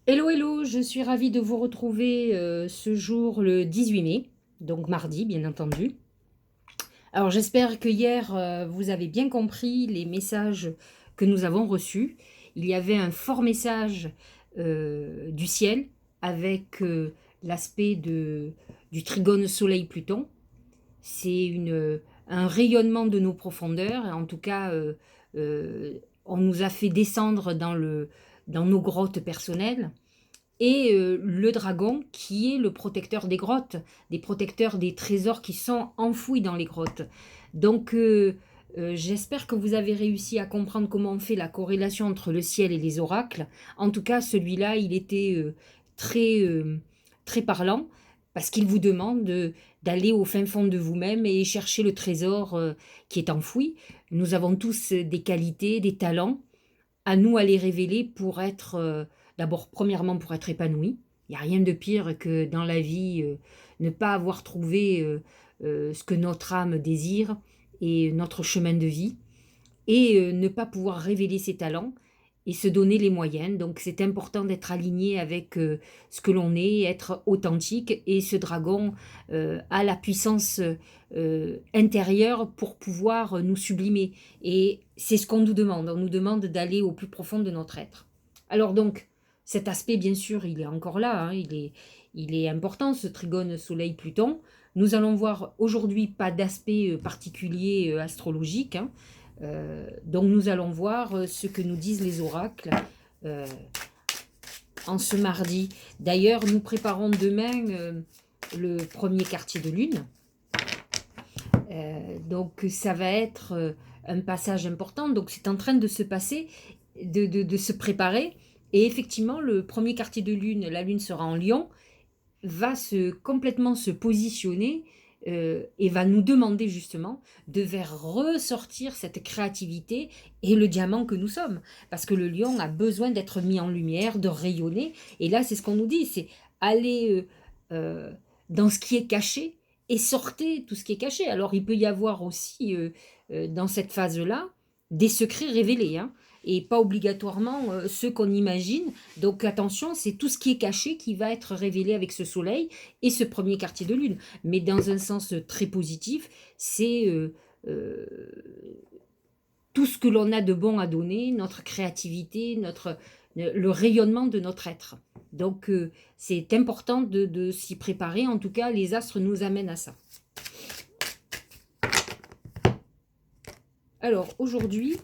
Hello, hello, je suis ravie de vous retrouver ce jour le 18 mai, donc mardi bien entendu. Alors j'espère que hier vous avez bien compris les messages que nous avons reçus. Il y avait un fort message du ciel avec l'aspect du trigone Soleil-Pluton. C'est un rayonnement de nos profondeurs. En tout cas, on nous a fait descendre dans nos grottes personnelles et le dragon qui est le protecteur des grottes, des protecteurs des trésors qui sont enfouis dans les grottes. Donc j'espère que vous avez réussi à comprendre comment on fait la corrélation entre le ciel et les oracles. En tout cas, celui-là, il était très, très parlant parce qu'il vous demande d'aller au fin fond de vous-même et chercher le trésor qui est enfoui. Nous avons tous des qualités, des talents à nous à les révéler pour être, d'abord, premièrement, pour être épanoui. Il n'y a rien de pire que dans la vie, ne pas avoir trouvé ce que notre âme désire et notre chemin de vie, et ne pas pouvoir révéler ses talents et se donner les moyens. Donc c'est important d'être aligné avec ce que l'on est, être authentique, et ce dragon a la puissance intérieure pour pouvoir nous sublimer. Et c'est ce qu'on nous demande. On nous demande d'aller au plus profond de notre être. Alors donc, cet aspect, bien sûr, il est encore là, hein, il est important, ce trigone Soleil-Pluton. Nous allons voir aujourd'hui pas d'aspect particulier astrologique, hein. Donc nous allons voir ce que nous disent les oracles euh, en ce mardi. D'ailleurs, nous préparons demain le premier quartier de lune. Donc ça va être un passage important. Donc c'est en train de se passer, de se préparer. Et effectivement, le premier quartier de lune, la lune sera en Lion, va complètement se positionner et va nous demander justement de faire ressortir cette créativité et le diamant que nous sommes. Parce que le lion a besoin d'être mis en lumière, de rayonner. Et là, c'est ce qu'on nous dit, c'est aller dans ce qui est caché et sortez tout ce qui est caché. Alors, il peut y avoir aussi dans cette phase-là des secrets révélés, hein, et pas obligatoirement ceux qu'on imagine. Donc attention, c'est tout ce qui est caché qui va être révélé avec ce soleil et ce premier quartier de lune. Mais dans un sens très positif, c'est euh, tout ce que l'on a de bon à donner, notre créativité, le rayonnement de notre être. Donc c'est important de s'y préparer. En tout cas, les astres nous amènent à ça. Alors aujourd'hui,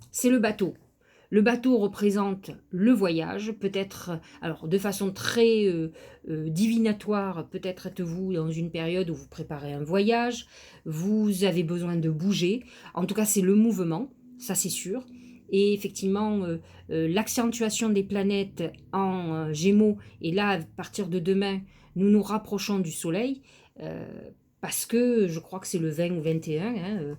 c'est le bateau. Le bateau représente le voyage, peut-être, alors de façon très divinatoire, peut-être êtes-vous dans une période où vous préparez un voyage, vous avez besoin de bouger. En tout cas, c'est le mouvement, ça c'est sûr. Et effectivement, l'accentuation des planètes en Gémeaux, et là, à partir de demain, nous nous rapprochons du Soleil, euh, parce que je crois que c'est le 20 ou 21, hein,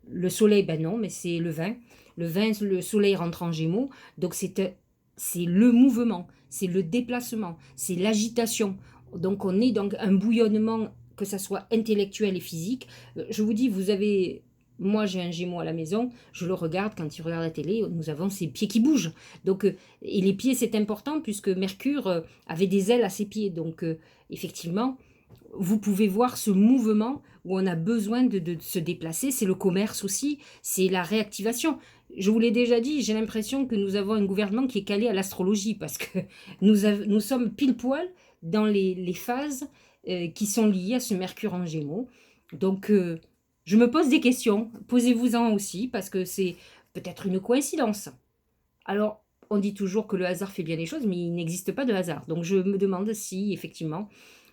le Soleil, ben non, mais c'est le 20. Le 20, le soleil rentre en gémeaux, donc c'est le mouvement, c'est le déplacement, c'est l'agitation. Donc on est dans un bouillonnement, que ça soit intellectuel et physique. Je vous dis, moi j'ai un gémeau à la maison, je le regarde quand il regarde la télé, nous avons ses pieds qui bougent. Donc, et les pieds c'est important puisque Mercure avait des ailes à ses pieds. Donc effectivement, vous pouvez voir ce mouvement où on a besoin de se déplacer. C'est le commerce aussi, c'est la réactivation. Je vous l'ai déjà dit, j'ai l'impression que nous avons un gouvernement qui est calé à l'astrologie parce que nous sommes pile poil dans les phases qui sont liées à ce Mercure en Gémeaux. Donc, je me pose des questions. Posez-vous-en aussi parce que c'est peut-être une coïncidence. Alors, on dit toujours que le hasard fait bien les choses, mais il n'existe pas de hasard. Donc, je me demande si, effectivement,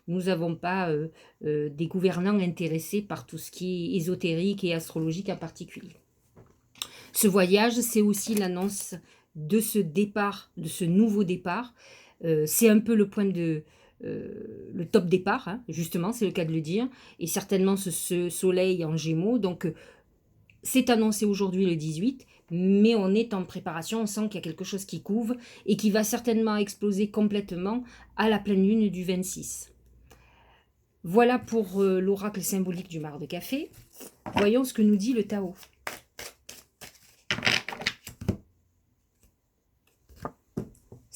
nous n'avons pas des gouvernants intéressés par tout ce qui est ésotérique et astrologique en particulier. Ce voyage, c'est aussi l'annonce de ce départ, de ce nouveau départ. C'est un peu le top départ, hein, justement, c'est le cas de le dire, et certainement ce soleil en gémeaux. Donc, c'est annoncé aujourd'hui le 18, mais on est en préparation, on sent qu'il y a quelque chose qui couve et qui va certainement exploser complètement à la pleine lune du 26. Voilà pour l'oracle symbolique du mar de café. Voyons ce que nous dit le Tao.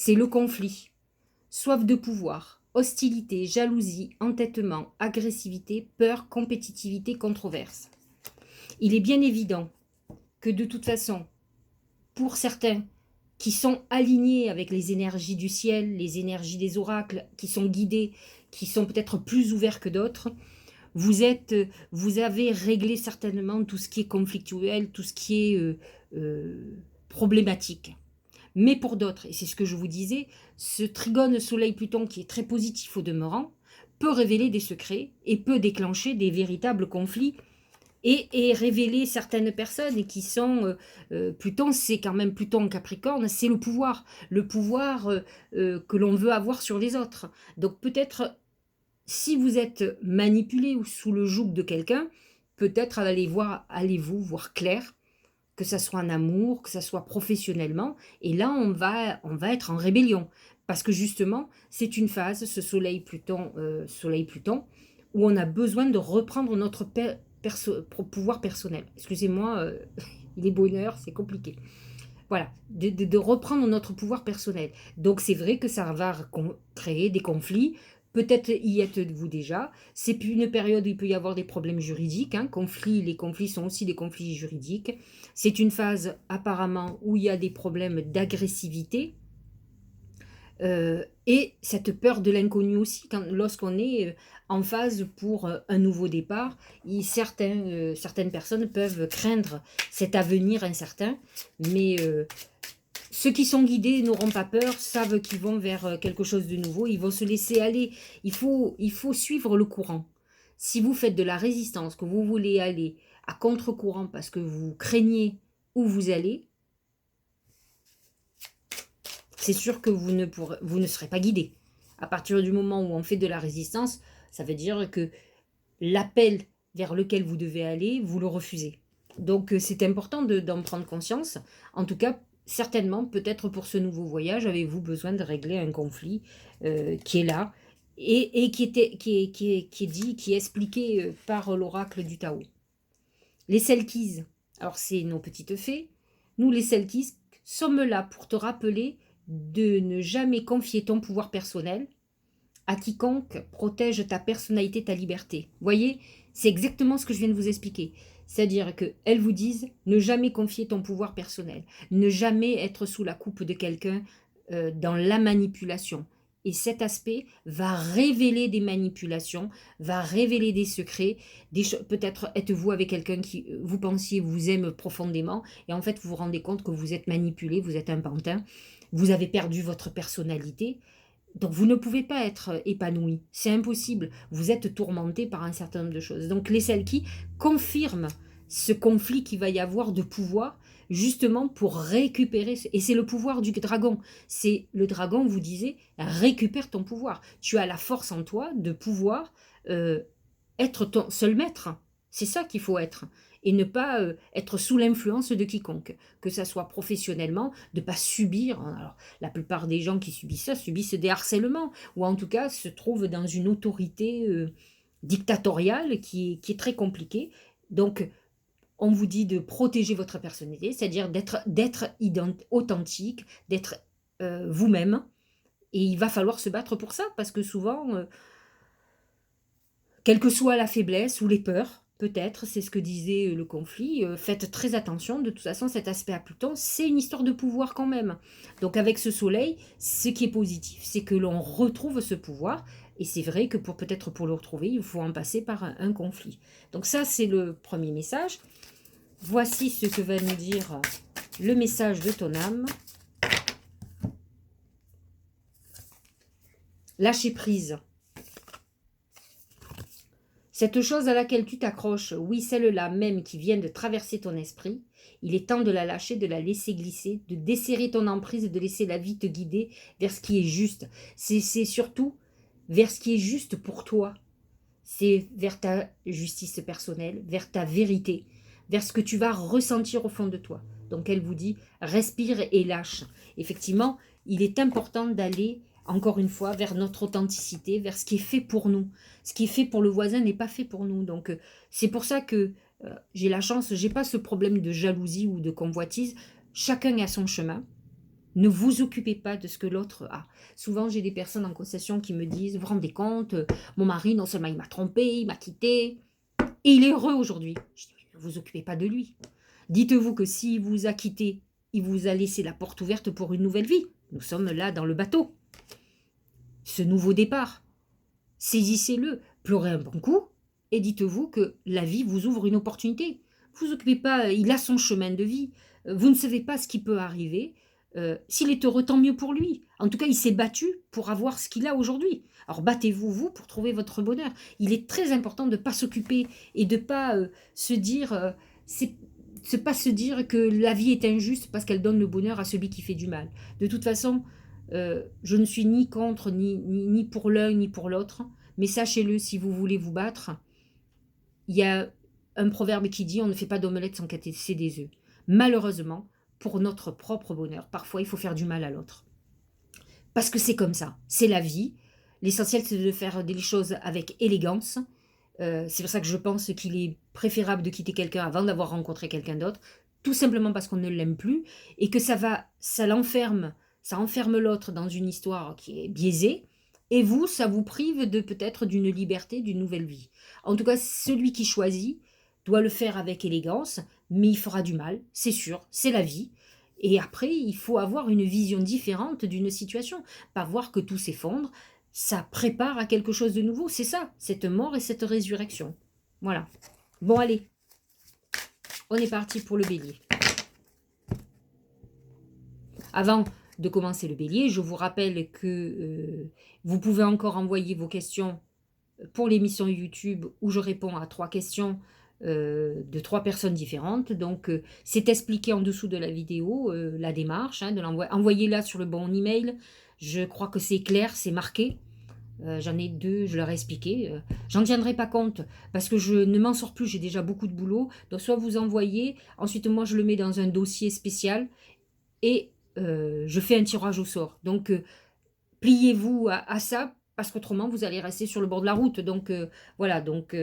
c'est le conflit, soif de pouvoir, hostilité, jalousie, entêtement, agressivité, peur, compétitivité, controverse. Il est bien évident que de toute façon, pour certains qui sont alignés avec les énergies du ciel, les énergies des oracles, qui sont guidés, qui sont peut-être plus ouverts que d'autres, vous avez réglé certainement tout ce qui est conflictuel, tout ce qui est problématique. Mais pour d'autres, et c'est ce que je vous disais, ce trigone Soleil-Pluton qui est très positif au demeurant, peut révéler des secrets et peut déclencher des véritables conflits et révéler certaines personnes qui sont... Pluton, c'est quand même Pluton en Capricorne, c'est le pouvoir que l'on veut avoir sur les autres. Donc peut-être, si vous êtes manipulé ou sous le joug de quelqu'un, peut-être allez-vous voir clair, que ça soit en amour, que ça soit professionnellement, et là on va être en rébellion. Parce que justement, c'est une phase, ce Soleil-Pluton, où on a besoin de reprendre notre pouvoir personnel. Excusez-moi, il est bonheur, c'est compliqué. Voilà, de reprendre notre pouvoir personnel. Donc c'est vrai que ça va créer des conflits. Peut-être y êtes-vous déjà. C'est une période où il peut y avoir des problèmes juridiques. Hein. Les conflits sont aussi des conflits juridiques. C'est une phase apparemment où il y a des problèmes d'agressivité. Et cette peur de l'inconnu aussi, lorsqu'on est en phase pour un nouveau départ, certaines personnes peuvent craindre cet avenir incertain, mais ceux qui sont guidés n'auront pas peur, savent qu'ils vont vers quelque chose de nouveau, ils vont se laisser aller. Il faut suivre le courant. Si vous faites de la résistance, que vous voulez aller à contre-courant parce que vous craignez où vous allez, c'est sûr que vous ne serez pas guidé. À partir du moment où on fait de la résistance, ça veut dire que l'appel vers lequel vous devez aller, vous le refusez. Donc c'est important d'en prendre conscience. En tout cas, certainement, peut-être pour ce nouveau voyage, avez-vous besoin de régler un conflit qui est là et qui est expliqué par l'oracle du Tao. Les Selkies, alors c'est nos petites fées. Nous, les Selkies, sommes là pour te rappeler de ne jamais confier ton pouvoir personnel à quiconque protège ta personnalité, ta liberté. Vous voyez, c'est exactement ce que je viens de vous expliquer. C'est-à-dire qu'elles vous disent ne jamais confier ton pouvoir personnel, ne jamais être sous la coupe de quelqu'un dans la manipulation. Et cet aspect va révéler des manipulations, va révéler des secrets. Peut-être êtes-vous avec quelqu'un qui vous pensiez vous aime profondément et en fait vous vous rendez compte que vous êtes manipulé, vous êtes un pantin, vous avez perdu votre personnalité. Donc vous ne pouvez pas être épanoui, c'est impossible. Vous êtes tourmenté par un certain nombre de choses. Donc les Selkies confirment ce conflit qu'il va y avoir de pouvoir, justement pour récupérer. Et c'est le pouvoir du dragon. C'est le dragon, vous disiez, récupère ton pouvoir. Tu as la force en toi de pouvoir être ton seul maître. C'est ça qu'il faut être. Et ne pas être sous l'influence de quiconque, que ça soit professionnellement, de ne pas subir. Alors, la plupart des gens qui subissent ça subissent des harcèlements, ou en tout cas se trouvent dans une autorité dictatoriale qui est très compliquée. Donc, on vous dit de protéger votre personnalité, c'est-à-dire d'être authentique, d'être vous-même. Et il va falloir se battre pour ça, parce que souvent, quelle que soit la faiblesse ou les peurs, peut-être, c'est ce que disait le conflit, faites très attention, de toute façon cet aspect à Pluton, c'est une histoire de pouvoir quand même. Donc avec ce soleil, ce qui est positif, c'est que l'on retrouve ce pouvoir, et c'est vrai que peut-être pour le retrouver, il faut en passer par un conflit. Donc ça, c'est le premier message. Voici ce que va nous dire le message de ton âme. Lâcher prise. Cette chose à laquelle tu t'accroches, oui, celle-là même qui vient de traverser ton esprit, il est temps de la lâcher, de la laisser glisser, de desserrer ton emprise, de laisser la vie te guider vers ce qui est juste. C'est surtout vers ce qui est juste pour toi. C'est vers ta justice personnelle, vers ta vérité, vers ce que tu vas ressentir au fond de toi. Donc elle vous dit, respire et lâche. Effectivement, il est important d'aller encore une fois, vers notre authenticité, vers ce qui est fait pour nous. Ce qui est fait pour le voisin n'est pas fait pour nous. Donc, c'est pour ça que j'ai la chance, j'ai pas ce problème de jalousie ou de convoitise. Chacun a son chemin. Ne vous occupez pas de ce que l'autre a. Souvent, j'ai des personnes en concession qui me disent, vous vous rendez compte, mon mari, non seulement il m'a trompé, il m'a quitté, et il est heureux aujourd'hui. Je dis, ne vous occupez pas de lui. Dites-vous que s'il vous a quitté, il vous a laissé la porte ouverte pour une nouvelle vie. Nous sommes là dans le bateau. Ce nouveau départ, saisissez-le, pleurez un bon coup, et dites-vous que la vie vous ouvre une opportunité. Ne vous occupez pas, il a son chemin de vie. Vous ne savez pas ce qui peut arriver. S'il est heureux, tant mieux pour lui. En tout cas, il s'est battu pour avoir ce qu'il a aujourd'hui. Alors battez-vous, vous, pour trouver votre bonheur. Il est très important de ne pas s'occuper et de ne pas se dire... pas se dire que la vie est injuste parce qu'elle donne le bonheur à celui qui fait du mal. De toute façon, je ne suis ni contre, ni pour l'un, ni pour l'autre. Mais sachez-le, si vous voulez vous battre, il y a un proverbe qui dit « on ne fait pas d'omelette sans casser des œufs ». Malheureusement, pour notre propre bonheur, parfois il faut faire du mal à l'autre. Parce que c'est comme ça, c'est la vie. L'essentiel, c'est de faire des choses avec élégance. C'est pour ça que je pense qu'il est préférable de quitter quelqu'un avant d'avoir rencontré quelqu'un d'autre, tout simplement parce qu'on ne l'aime plus, et que ça enferme l'autre dans une histoire qui est biaisée, et vous, ça vous prive de peut-être d'une liberté, d'une nouvelle vie. En tout cas, celui qui choisit doit le faire avec élégance, mais il fera du mal, c'est sûr, c'est la vie. Et après, il faut avoir une vision différente d'une situation, pas voir que tout s'effondre. Ça prépare à quelque chose de nouveau, c'est ça, cette mort et cette résurrection. Voilà. Bon, allez, on est parti pour le bélier. Avant de commencer le bélier, je vous rappelle que vous pouvez encore envoyer vos questions pour l'émission YouTube où je réponds à 3 questions de 3 personnes différentes. Donc, c'est expliqué en dessous de la vidéo, la démarche, de envoyez-la sur le bon email. Je crois que c'est clair, c'est marqué. J'en ai 2, je leur ai expliqué. J'en tiendrai pas compte parce que je ne m'en sors plus, j'ai déjà beaucoup de boulot. Donc, soit vous envoyez, ensuite moi je le mets dans un dossier spécial et je fais un tirage au sort. Donc, pliez-vous à ça parce qu'autrement vous allez rester sur le bord de la route. Donc, voilà, donc...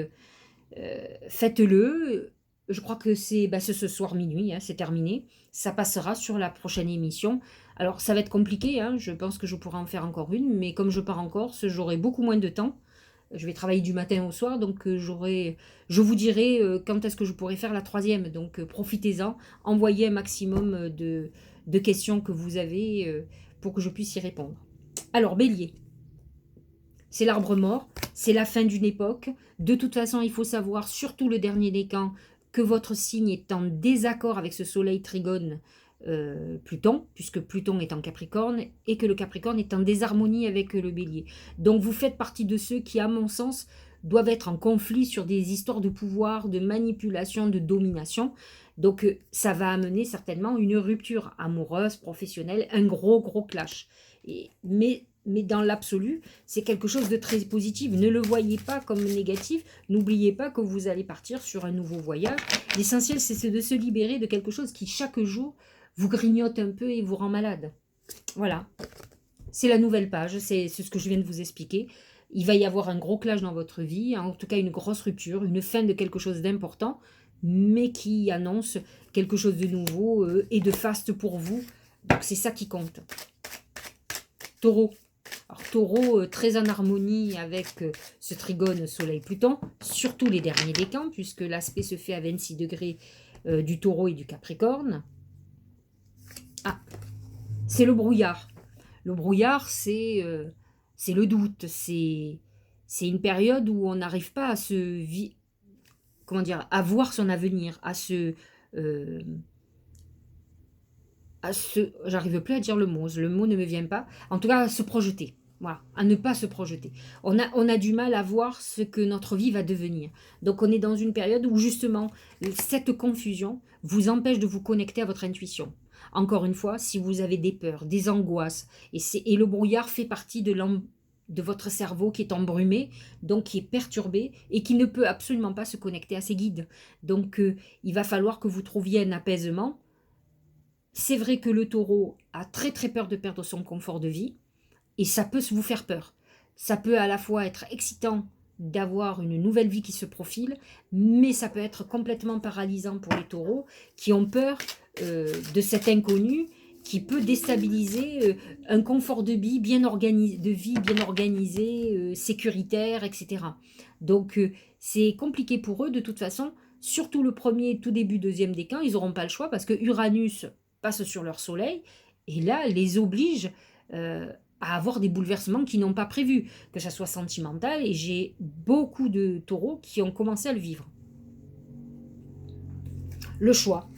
faites-le. Je crois que c'est ce soir minuit, c'est terminé. Ça passera sur la prochaine émission. Alors, ça va être compliqué, je pense que je pourrai en faire encore une, mais comme je pars en Corse, j'aurai beaucoup moins de temps. Je vais travailler du matin au soir, donc je vous dirai quand est-ce que je pourrai faire la 3e. Donc, profitez-en, envoyez un maximum de questions que vous avez pour que je puisse y répondre. Alors, Bélier. C'est l'arbre mort, c'est la fin d'une époque. De toute façon, il faut savoir, surtout le dernier décan, que votre signe est en désaccord avec ce soleil trigone Pluton, puisque Pluton est en Capricorne, et que le Capricorne est en désharmonie avec le Bélier. Donc vous faites partie de ceux qui, à mon sens, doivent être en conflit sur des histoires de pouvoir, de manipulation, de domination. Donc ça va amener certainement une rupture amoureuse, professionnelle, un gros clash. Mais dans l'absolu, c'est quelque chose de très positif. Ne le voyez pas comme négatif. N'oubliez pas que vous allez partir sur un nouveau voyage. L'essentiel, c'est de se libérer de quelque chose qui, chaque jour, vous grignote un peu et vous rend malade. Voilà. C'est la nouvelle page. C'est ce que je viens de vous expliquer. Il va y avoir un gros clash dans votre vie. En tout cas, une grosse rupture, une fin de quelque chose d'important, mais qui annonce quelque chose de nouveau et de faste pour vous. Donc, c'est ça qui compte. Taureau. Alors, Taureau, très en harmonie avec ce trigone Soleil-Pluton, surtout les derniers décans, puisque l'aspect se fait à 26 degrés du Taureau et du Capricorne. Ah, c'est le brouillard. Le brouillard, c'est le doute. C'est une période où on n'arrive pas à à voir son avenir, j'arrive plus à dire le mot ne me vient pas, en tout cas à se projeter, voilà, à ne pas se projeter. On a du mal à voir ce que notre vie va devenir. Donc on est dans une période où justement cette confusion vous empêche de vous connecter à votre intuition. Encore une fois, si vous avez des peurs, des angoisses, et le brouillard fait partie de votre cerveau qui est embrumé, donc qui est perturbé et qui ne peut absolument pas se connecter à ses guides. Donc il va falloir que vous trouviez un apaisement. C'est vrai que le Taureau a très peur de perdre son confort de vie et ça peut vous faire peur. Ça peut à la fois être excitant d'avoir une nouvelle vie qui se profile, mais ça peut être complètement paralysant pour les Taureaux qui ont peur de cet inconnu qui peut déstabiliser un confort de vie bien organisé, sécuritaire, etc. Donc, c'est compliqué pour eux de toute façon, surtout le premier, tout début, deuxième décan, ils n'auront pas le choix parce que Uranus passe sur leur soleil et là, les oblige à avoir des bouleversements qu'ils n'ont pas prévus, que ça soit sentimental, et j'ai beaucoup de taureaux qui ont commencé à le vivre. Le choix.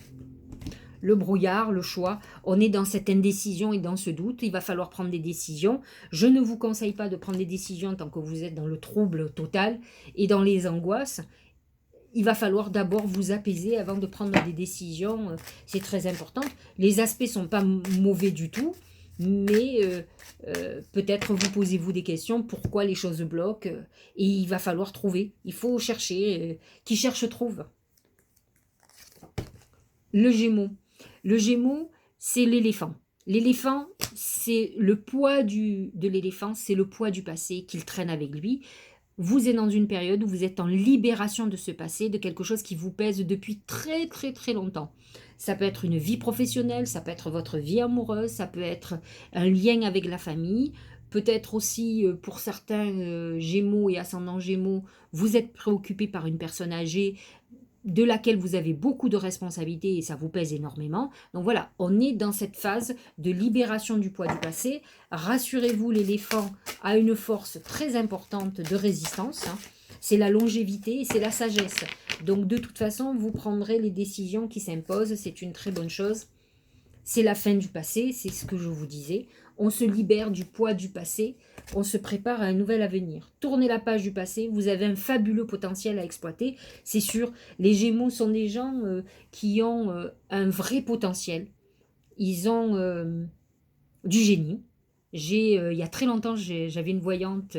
Le brouillard, le choix, on est dans cette indécision et dans ce doute, il va falloir prendre des décisions. Je ne vous conseille pas de prendre des décisions tant que vous êtes dans le trouble total et dans les angoisses. Il va falloir d'abord vous apaiser avant de prendre des décisions, c'est très important. Les aspects ne sont pas mauvais du tout, mais peut-être vous posez-vous des questions, pourquoi les choses bloquent, et il va falloir trouver, il faut chercher, qui cherche trouve. Le Gémeaux. Le Gémeaux, c'est l'éléphant. L'éléphant, c'est le poids de l'éléphant, c'est le poids du passé qu'il traîne avec lui. Vous êtes dans une période où vous êtes en libération de ce passé, de quelque chose qui vous pèse depuis très très très longtemps. Ça peut être une vie professionnelle, ça peut être votre vie amoureuse, ça peut être un lien avec la famille, peut-être aussi pour certains Gémeaux et ascendants Gémeaux, vous êtes préoccupé par une personne âgée de laquelle vous avez beaucoup de responsabilités et ça vous pèse énormément. Donc voilà, on est dans cette phase de libération du poids du passé. Rassurez-vous, l'éléphant a une force très importante de résistance. C'est la longévité et c'est la sagesse. Donc de toute façon, vous prendrez les décisions qui s'imposent. C'est une très bonne chose. C'est la fin du passé, c'est ce que je vous disais. On se libère du poids du passé, on se prépare à un nouvel avenir. Tournez la page du passé, vous avez un fabuleux potentiel à exploiter. C'est sûr, les Gémeaux sont des gens qui ont un vrai potentiel. Ils ont du génie. Il y a très longtemps, j'avais une voyante,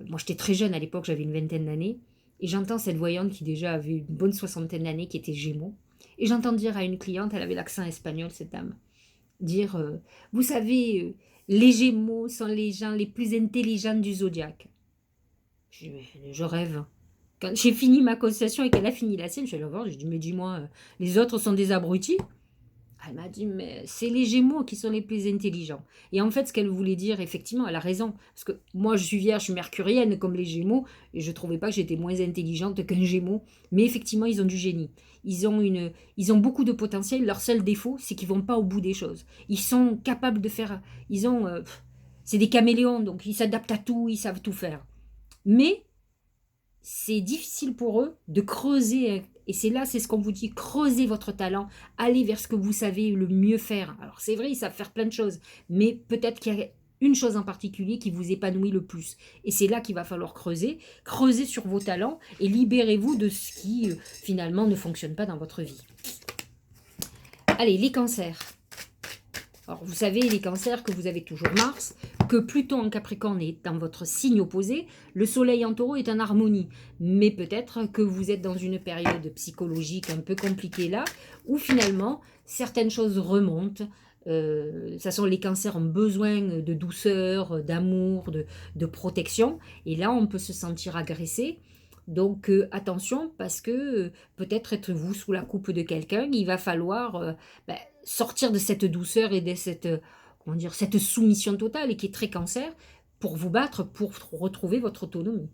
moi j'étais très jeune à l'époque, j'avais une vingtaine d'années, et j'entends cette voyante qui déjà avait une bonne soixantaine d'années, qui était Gémeaux. Et j'entends dire à une cliente, elle avait l'accent espagnol, cette dame, dire, vous savez, les Gémeaux sont les gens les plus intelligents du zodiaque. Je rêve. Quand j'ai fini ma conversation et qu'elle a fini la sienne, je vais la voir, je dis, mais dis-moi, les autres sont des abrutis? Elle m'a dit, mais c'est les Gémeaux qui sont les plus intelligents. Et en fait, ce qu'elle voulait dire, effectivement, elle a raison. Parce que moi, je suis vierge, je suis mercurienne comme les Gémeaux, et je ne trouvais pas que j'étais moins intelligente qu'un Gémeaux. Mais effectivement, ils ont du génie. Ils ont beaucoup de potentiel. Leur seul défaut, c'est qu'ils ne vont pas au bout des choses. Ils sont capables de faire... c'est des caméléons, donc ils s'adaptent à tout, ils savent tout faire. Mais c'est difficile pour eux de creuser, et c'est là, c'est ce qu'on vous dit, creusez votre talent, allez vers ce que vous savez le mieux faire. Alors c'est vrai, ils savent faire plein de choses, mais peut-être qu'il y a une chose en particulier qui vous épanouit le plus. Et c'est là qu'il va falloir creuser sur vos talents et libérez-vous de ce qui finalement ne fonctionne pas dans votre vie. Allez, les cancers. Alors, vous savez, les cancers, que vous avez toujours Mars, que Pluton en Capricorne est dans votre signe opposé, le Soleil en Taureau est en harmonie. Mais peut-être que vous êtes dans une période psychologique un peu compliquée là, où finalement, certaines choses remontent. De toute façon, les cancers ont besoin de douceur, d'amour, de protection. Et là, on peut se sentir agressé. Donc attention, parce que peut-être êtes-vous sous la coupe de quelqu'un, il va falloir sortir de cette douceur et de cette soumission totale et qui est très cancer pour vous battre, pour retrouver votre autonomie.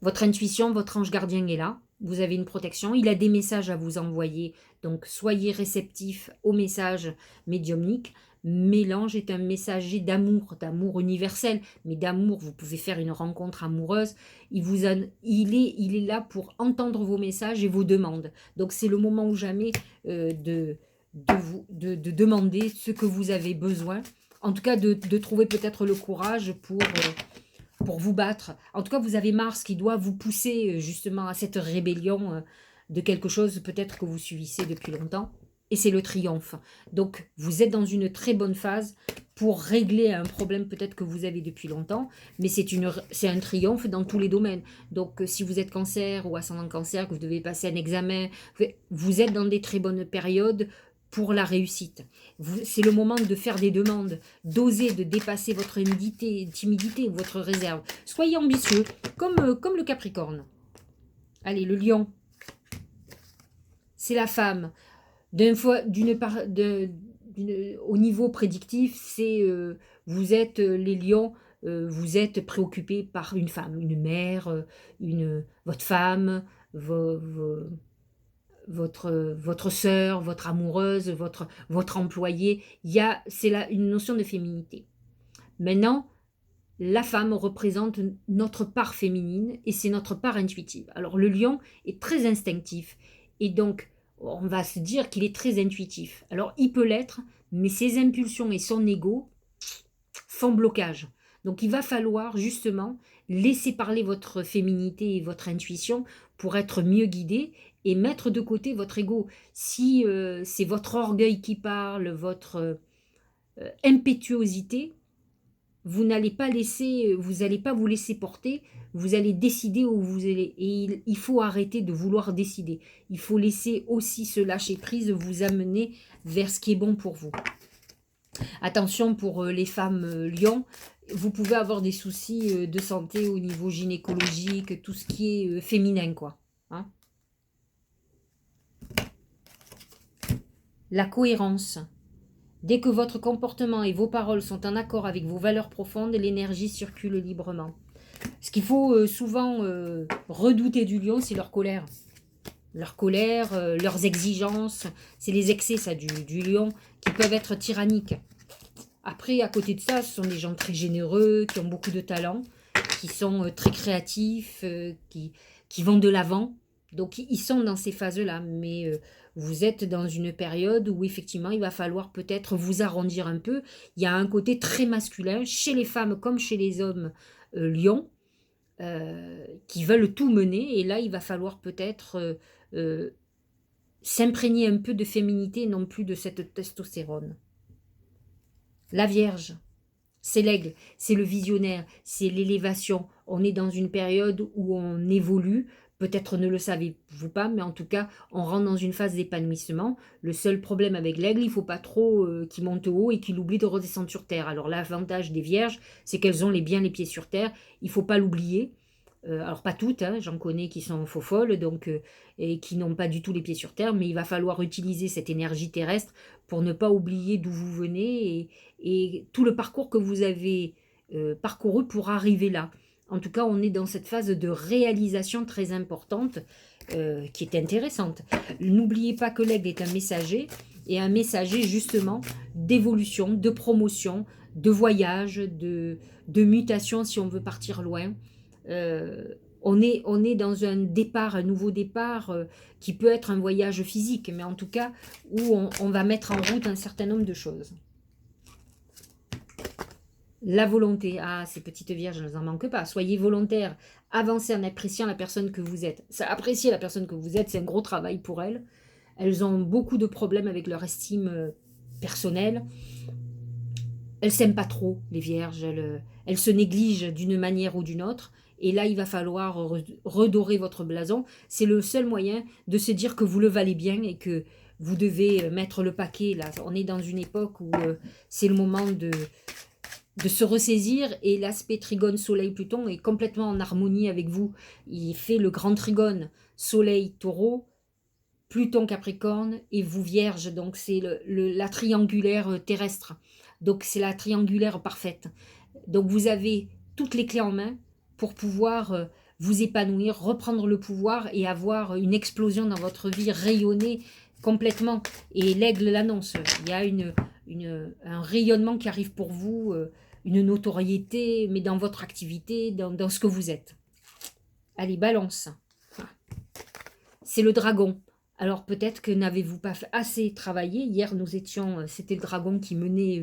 Votre intuition, votre ange gardien est là, vous avez une protection, il a des messages à vous envoyer, donc soyez réceptifs aux messages médiumniques. Mélange est un messager d'amour universel, mais d'amour, vous pouvez faire une rencontre amoureuse, il est là pour entendre vos messages et vos demandes. Donc c'est le moment ou jamais de demander ce que vous avez besoin, en tout cas de trouver peut-être le courage pour vous battre. En tout cas, vous avez Mars qui doit vous pousser justement à cette rébellion de quelque chose peut-être que vous suivissez depuis longtemps. Et c'est le triomphe. Donc, vous êtes dans une très bonne phase pour régler un problème peut-être que vous avez depuis longtemps, mais c'est un triomphe dans tous les domaines. Donc, si vous êtes cancer ou ascendant cancer, que vous devez passer un examen, vous êtes dans des très bonnes périodes pour la réussite. C'est le moment de faire des demandes, d'oser, de dépasser votre timidité, votre réserve. Soyez ambitieux, comme le Capricorne. Allez, le lion. C'est la femme. Au niveau prédictif, c'est vous êtes les lions, vous êtes préoccupés par une femme, une mère, votre femme, votre sœur, votre amoureuse, votre employé. C'est là une notion de féminité. Maintenant, la femme représente notre part féminine et c'est notre part intuitive. Alors le lion est très instinctif et donc on va se dire qu'il est très intuitif. Alors il peut l'être, mais ses impulsions et son ego font blocage. Donc il va falloir justement laisser parler votre féminité et votre intuition pour être mieux guidé et mettre de côté votre ego. Si c'est votre orgueil qui parle, votre impétuosité, vous n'allez pas vous laisser porter, vous allez décider où vous allez. Et il faut arrêter de vouloir décider. Il faut laisser aussi ce lâcher prise vous amener vers ce qui est bon pour vous. Attention pour les femmes lions, vous pouvez avoir des soucis de santé au niveau gynécologique, tout ce qui est féminin, quoi. Hein. La cohérence. Dès que votre comportement et vos paroles sont en accord avec vos valeurs profondes, l'énergie circule librement. Ce qu'il faut souvent redouter du lion, c'est leur colère. Leur colère, leurs exigences, c'est les excès ça, du lion qui peuvent être tyranniques. Après, à côté de ça, ce sont des gens très généreux, qui ont beaucoup de talent, qui sont très créatifs, qui vont de l'avant. Donc, ils sont dans ces phases-là. Mais vous êtes dans une période où, effectivement, il va falloir peut-être vous arrondir un peu. Il y a un côté très masculin, chez les femmes comme chez les hommes lions, qui veulent tout mener. Et là, il va falloir peut-être s'imprégner un peu de féminité et non plus de cette testostérone. La Vierge, c'est l'aigle, c'est le visionnaire, c'est l'élévation. On est dans une période où on évolue, peut-être ne le savez-vous pas, mais en tout cas, on rentre dans une phase d'épanouissement. Le seul problème avec l'aigle, il ne faut pas trop qu'il monte haut et qu'il oublie de redescendre sur terre. Alors l'avantage des Vierges, c'est qu'elles ont bien les pieds sur terre, il ne faut pas l'oublier. Alors pas toutes, hein, j'en connais qui sont faux folles donc, et qui n'ont pas du tout les pieds sur terre, mais il va falloir utiliser cette énergie terrestre pour ne pas oublier d'où vous venez et tout le parcours que vous avez parcouru pour arriver là. En tout cas, on est dans cette phase de réalisation très importante qui est intéressante. N'oubliez pas que l'aigle est un messager et un messager justement d'évolution, de promotion, de voyage, de mutation si on veut partir loin. On est dans un départ, un nouveau départ qui peut être un voyage physique, mais en tout cas où on va mettre en route un certain nombre de choses. La volonté, ces petites vierges, ne vous en manquent pas. Soyez volontaires, avancez en appréciant la personne que vous êtes. Apprécier la personne que vous êtes, c'est un gros travail pour elles. Elles ont beaucoup de problèmes avec leur estime personnelle. Elles s'aiment pas trop, les vierges. Elles se négligent d'une manière ou d'une autre. Et là, il va falloir redorer votre blason. C'est le seul moyen de se dire que vous le valez bien et que vous devez mettre le paquet. Là, on est dans une époque où c'est le moment de se ressaisir. Et l'aspect trigone Soleil-Pluton est complètement en harmonie avec vous. Il fait le grand trigone Soleil-Taureau, Pluton-Capricorne et vous Vierge. Donc, c'est la triangulaire terrestre. Donc, c'est la triangulaire parfaite. Donc, vous avez toutes les clés en main pour pouvoir vous épanouir, reprendre le pouvoir et avoir une explosion dans votre vie, rayonner complètement. Et l'aigle l'annonce, il y a un rayonnement qui arrive pour vous, une notoriété, mais dans votre activité, dans ce que vous êtes. Allez, balance. C'est le dragon. Alors peut-être que n'avez-vous pas assez travaillé. Hier, c'était le dragon qui menait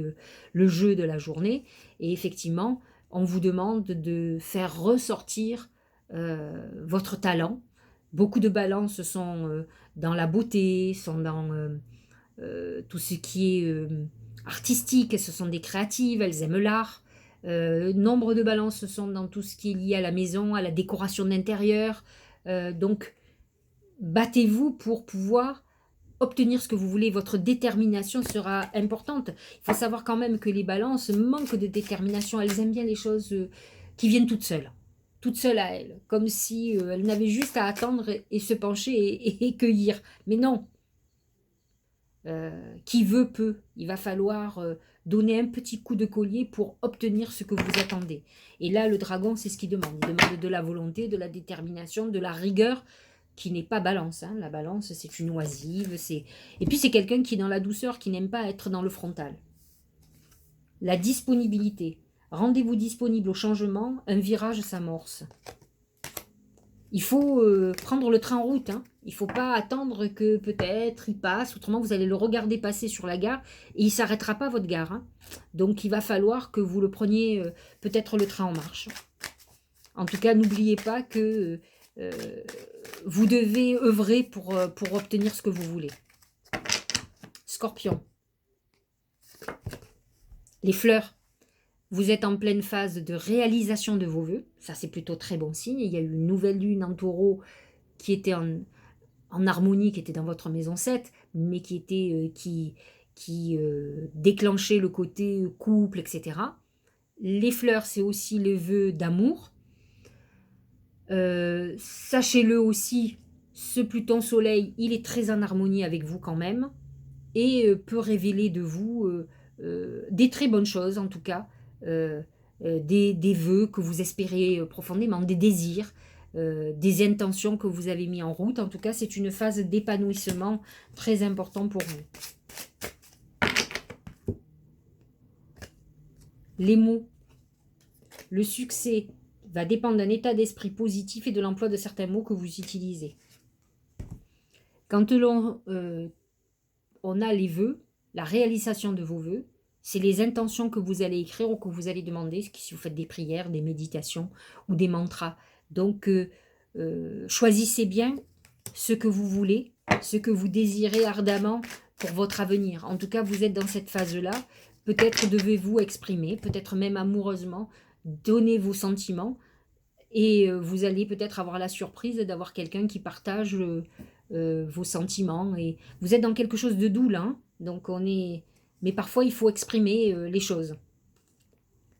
le jeu de la journée. Et effectivement, on vous demande de faire ressortir votre talent. Beaucoup de balances sont dans la beauté, sont dans tout ce qui est artistique. Ce sont des créatives, elles aiment l'art. Nombre de balances sont dans tout ce qui est lié à la maison, à la décoration d'intérieur. Donc, battez-vous pour pouvoir obtenir ce que vous voulez. Votre détermination sera importante. Il faut savoir quand même que les balances manquent de détermination. Elles aiment bien les choses qui viennent toutes seules à elles. Comme si elles n'avaient juste à attendre et se pencher et cueillir. Mais non. Qui veut peut. Il va falloir donner un petit coup de collier pour obtenir ce que vous attendez. Et là, le dragon, c'est ce qu'il demande. Il demande de la volonté, de la détermination, de la rigueur, qui n'est pas balance. Hein. La balance, c'est une oisive. Et puis, c'est quelqu'un qui est dans la douceur, qui n'aime pas être dans le frontal. La disponibilité. Rendez-vous disponible au changement, un virage s'amorce. Il faut prendre le train en route. Hein. Il ne faut pas attendre que peut-être il passe. Autrement, vous allez le regarder passer sur la gare et il ne s'arrêtera pas votre gare. Hein. Donc, il va falloir que vous le preniez peut-être le train en marche. En tout cas, n'oubliez pas que vous devez œuvrer pour obtenir ce que vous voulez. Scorpion. Les fleurs. Vous êtes en pleine phase de réalisation de vos vœux. Ça, c'est plutôt très bon signe. Il y a eu une nouvelle lune en taureau qui était en harmonie, qui était dans votre maison 7, mais qui était qui déclenchait le côté couple, etc. Les fleurs, c'est aussi le vœu d'amour. Sachez-le aussi, ce Pluton Soleil, il est très en harmonie avec vous quand même, et peut révéler de vous des très bonnes choses, en tout cas. Des vœux que vous espérez profondément, des désirs, des intentions que vous avez mis en route. En tout cas, c'est une phase d'épanouissement très important pour vous. Les mots. Le succès va dépendre d'un état d'esprit positif et de l'emploi de certains mots que vous utilisez. Quand on a les vœux, la réalisation de vos vœux, c'est les intentions que vous allez écrire ou que vous allez demander, si vous faites des prières, des méditations ou des mantras. Donc, choisissez bien ce que vous voulez, ce que vous désirez ardemment pour votre avenir. En tout cas, vous êtes dans cette phase-là. Peut-être devez-vous exprimer, peut-être même amoureusement, donner vos sentiments. Et vous allez peut-être avoir la surprise d'avoir quelqu'un qui partage vos sentiments. Et vous êtes dans quelque chose de doux, là. Hein. Donc, on est... Mais parfois, il faut exprimer les choses.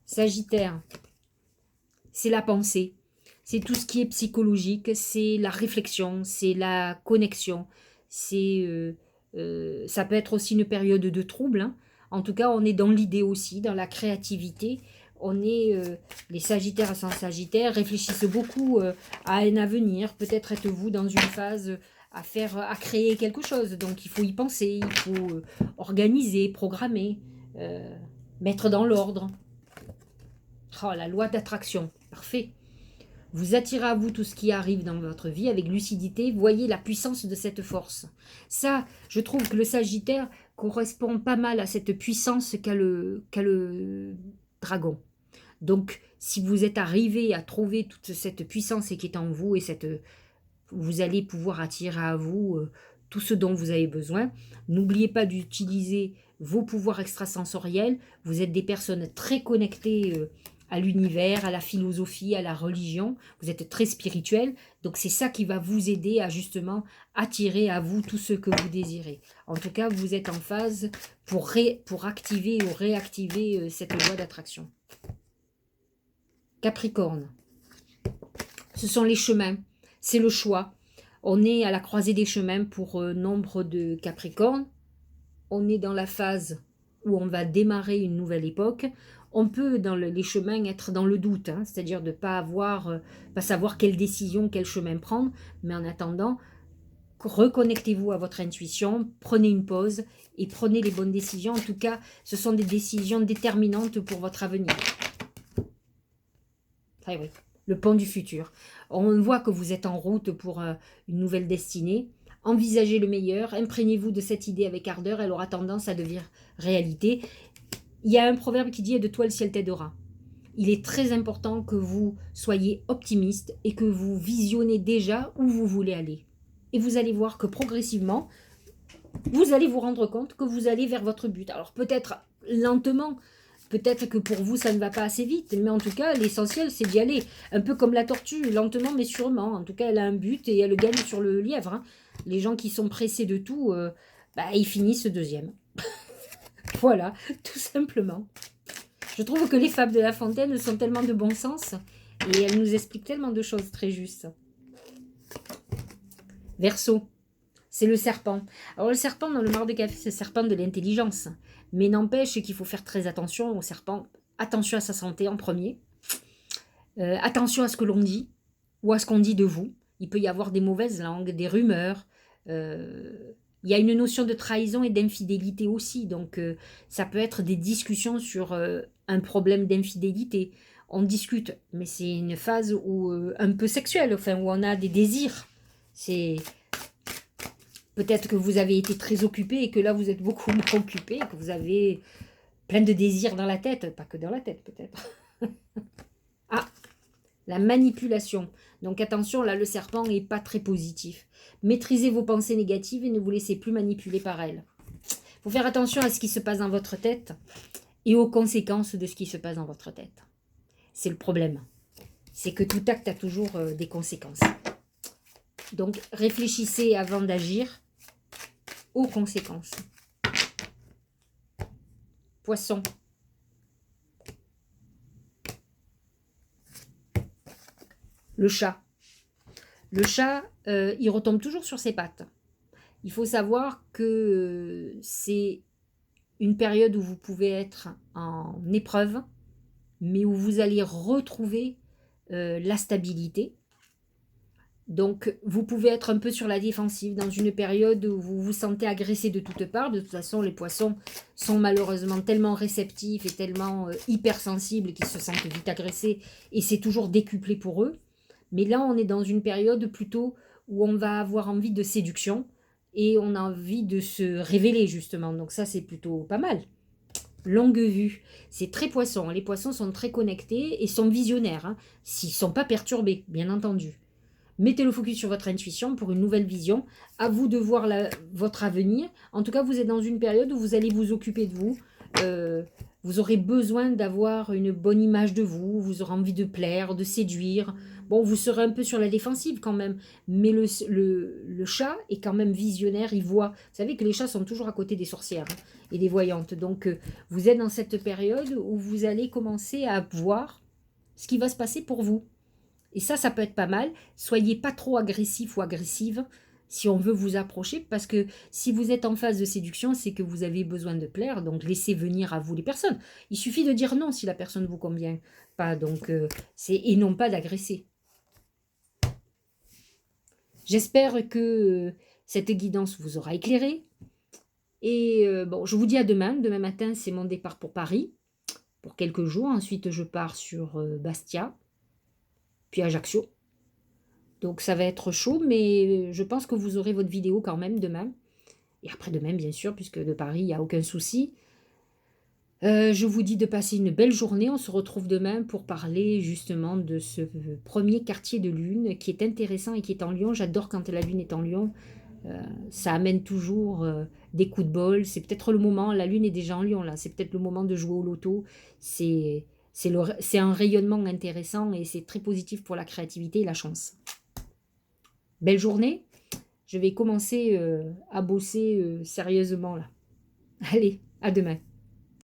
Sagittaire, c'est la pensée. C'est tout ce qui est psychologique. C'est la réflexion. C'est la connexion. Ça peut être aussi une période de trouble. Hein. En tout cas, on est dans l'idée aussi, dans la créativité. On est, les Sagittaires sans Sagittaire réfléchissent beaucoup à un avenir. Peut-être êtes-vous dans une phase... à créer quelque chose. Donc, il faut y penser, il faut organiser, programmer, mettre dans l'ordre. Oh, la loi d'attraction, parfait. Vous attirez à vous tout ce qui arrive dans votre vie avec lucidité. Voyez la puissance de cette force. Ça, je trouve que le Sagittaire correspond pas mal à cette puissance qu'a le dragon. Donc, si vous êtes arrivé à trouver toute cette puissance qui est en vous et vous allez pouvoir attirer à vous tout ce dont vous avez besoin. N'oubliez pas d'utiliser vos pouvoirs extrasensoriels. Vous êtes des personnes très connectées à l'univers, à la philosophie, à la religion. Vous êtes très spirituels. Donc c'est ça qui va vous aider à justement attirer à vous tout ce que vous désirez. En tout cas, vous êtes en phase pour activer ou réactiver cette loi d'attraction. Capricorne. Ce sont les chemins. C'est le choix. On est à la croisée des chemins pour nombre de Capricornes. On est dans la phase où on va démarrer une nouvelle époque. On peut, dans les chemins, être dans le doute, hein, c'est-à-dire de ne pas savoir quelle décision, quel chemin prendre. Mais en attendant, reconnectez-vous à votre intuition, prenez une pause et prenez les bonnes décisions. En tout cas, ce sont des décisions déterminantes pour votre avenir. Ah oui. Le pont du futur. On voit que vous êtes en route pour une nouvelle destinée. Envisagez le meilleur, imprégnez-vous de cette idée avec ardeur, elle aura tendance à devenir réalité. Il y a un proverbe qui dit « de toi le ciel t'aidera ». Il est très important que vous soyez optimiste et que vous visionnez déjà où vous voulez aller. Et vous allez voir que progressivement, vous allez vous rendre compte que vous allez vers votre but. Alors peut-être lentement, peut-être que pour vous, ça ne va pas assez vite, mais en tout cas, l'essentiel, c'est d'y aller. Un peu comme la tortue, lentement mais sûrement. En tout cas, elle a un but et elle gagne sur le lièvre. Hein. Les gens qui sont pressés de tout, ils finissent deuxième. Voilà, tout simplement. Je trouve que les fables de La Fontaine sont tellement de bon sens et elles nous expliquent tellement de choses très justes. Verseau, C'est le serpent. Alors le serpent dans le marc de café, c'est le serpent de l'intelligence. Mais n'empêche qu'il faut faire très attention au serpent. Attention à sa santé en premier. Attention à ce que l'on dit ou à ce qu'on dit de vous. Il peut y avoir des mauvaises langues, des rumeurs. Il y a une notion de trahison et d'infidélité aussi. Donc ça peut être des discussions sur un problème d'infidélité. On discute, mais c'est une phase où, un peu sexuelle, enfin, où on a des désirs. C'est peut-être que vous avez été très occupé et que là vous êtes beaucoup moins occupé, que vous avez plein de désirs dans la tête, pas que dans la tête peut-être. Ah, la manipulation. Donc attention, là le serpent n'est pas très positif. Maîtrisez vos pensées négatives et ne vous laissez plus manipuler par elles. Il faut faire attention à ce qui se passe dans votre tête et aux conséquences de ce qui se passe dans votre tête. C'est le problème. C'est que tout acte a toujours des conséquences. Donc réfléchissez avant d'agir aux conséquences. Poisson. Le chat. Le chat, il retombe toujours sur ses pattes. Il faut savoir que c'est une période où vous pouvez être en épreuve, mais où vous allez retrouver la stabilité. Donc, vous pouvez être un peu sur la défensive dans une période où vous vous sentez agressé de toutes parts. De toute façon, les poissons sont malheureusement tellement réceptifs et tellement hypersensibles qu'ils se sentent vite agressés et c'est toujours décuplé pour eux. Mais là, on est dans une période plutôt où on va avoir envie de séduction et on a envie de se révéler justement. Donc ça, c'est plutôt pas mal. Longue vue, c'est très poisson. Les poissons sont très connectés et sont visionnaires, hein, s'ils ne sont pas perturbés, bien entendu. Mettez le focus sur votre intuition pour une nouvelle vision. À vous de voir votre avenir. En tout cas, vous êtes dans une période où vous allez vous occuper de vous. Vous aurez besoin d'avoir une bonne image de vous. Vous aurez envie de plaire, de séduire. Bon, vous serez un peu sur la défensive quand même. Mais le chat est quand même visionnaire. Il voit. Vous savez que les chats sont toujours à côté des sorcières, hein, et des voyantes. Donc, vous êtes dans cette période où vous allez commencer à voir ce qui va se passer pour vous. Et ça peut être pas mal. Soyez pas trop agressif ou agressive si on veut vous approcher, parce que si vous êtes en phase de séduction, c'est que vous avez besoin de plaire, donc laissez venir à vous les personnes. Il suffit de dire non si la personne vous convient pas, donc et non pas d'agresser. J'espère que cette guidance vous aura éclairé. Et bon, je vous dis à demain. Demain matin, c'est mon départ pour Paris, pour quelques jours. Ensuite, je pars sur Bastia, puis Ajaccio. Donc ça va être chaud, mais je pense que vous aurez votre vidéo quand même demain. Et après-demain, bien sûr, puisque de Paris, il n'y a aucun souci. Je vous dis de passer une belle journée. On se retrouve demain pour parler justement de ce premier quartier de lune qui est intéressant et qui est en Lion. J'adore quand la lune est en Lion. Ça amène toujours des coups de bol. C'est peut-être le moment, la lune est déjà en Lion là, c'est peut-être le moment de jouer au loto. C'est un rayonnement intéressant et c'est très positif pour la créativité et la chance. Belle journée. Je vais commencer à bosser sérieusement là. Allez, à demain.